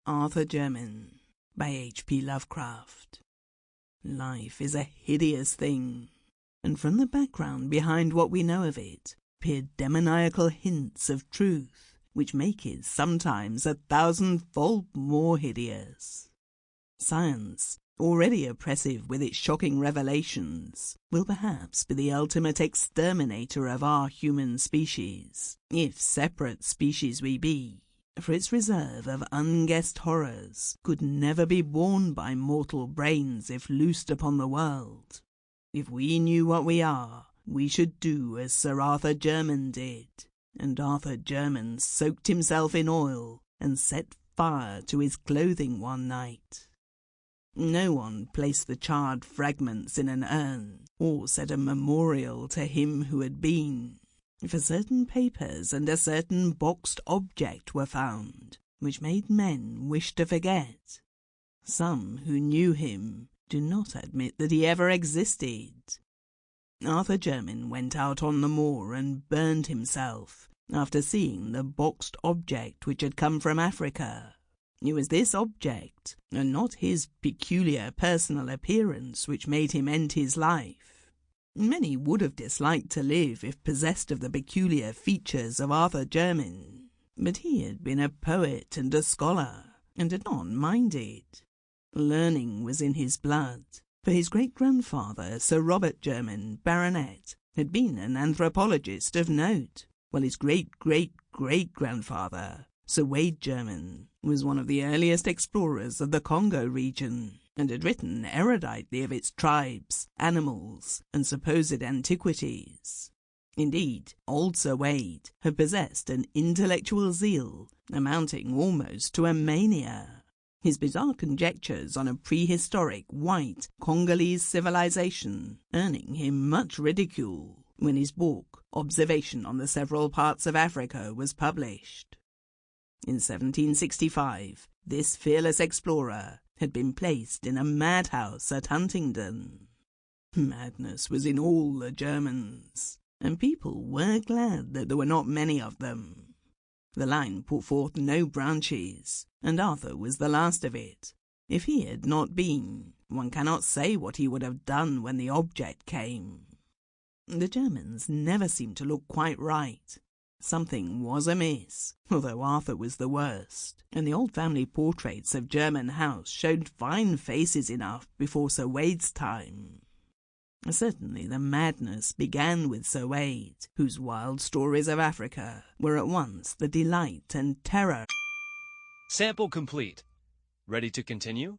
Arthur Jermyn by H.P. Lovecraft. Life is a hideous thing, and from the background behind what we know of it appear demoniacal hints of truth, which make it sometimes 1,000-fold more hideous. Science, already oppressive with its shocking revelations, will perhaps be the ultimate exterminator of our human species, if separate species we be, for its reserve of unguessed horrors could never be borne by mortal brains if loosed upon the world. If we knew what we are, we should do as Sir Arthur Jermyn did, and Arthur Jermyn soaked himself in oil and set fire to his clothing one night. No one placed the charred fragments in an urn, or set a memorial to him who had been, for certain papers and a certain boxed object were found, which made men wish to forget. Some who knew him do not admit that he ever existed. Arthur Jermyn went out on the moor and burned himself, after seeing the boxed object which had come from Africa. It was this object, and not his peculiar personal appearance, which made him end his life. Many would have disliked to live if possessed of the peculiar features of Arthur Jermyn, but he had been a poet and a scholar, and did not mind it. Learning was in his blood, for his great-grandfather, Sir Robert Jermyn, baronet, had been an anthropologist of note, while his great-great-great-grandfather, Sir Wade Jermyn, was one of the earliest explorers of the Congo region, and had written eruditely of its tribes, animals, and supposed antiquities. Indeed, old Sir Wade had possessed an intellectual zeal amounting almost to a mania. His bizarre conjectures on a prehistoric white Congolese civilization earning him much ridicule when his book, Observation on the Several Parts of Africa, was published. In 1765, this fearless explorer had been placed in a madhouse at Huntingdon. Madness was in all the Germans, and people were glad that there were not many of them. The line put forth no branches, and Arthur was the last of it. If he had not been, one cannot say what he would have done when the object came. The Germans never seemed to look quite right. Something was amiss, although Arthur was the worst, and the old family portraits of Jermyn House showed fine faces enough before Sir Wade's time. Certainly the madness began with Sir Wade, whose wild stories of Africa were at once the delight and terror. Sample complete. Ready to continue?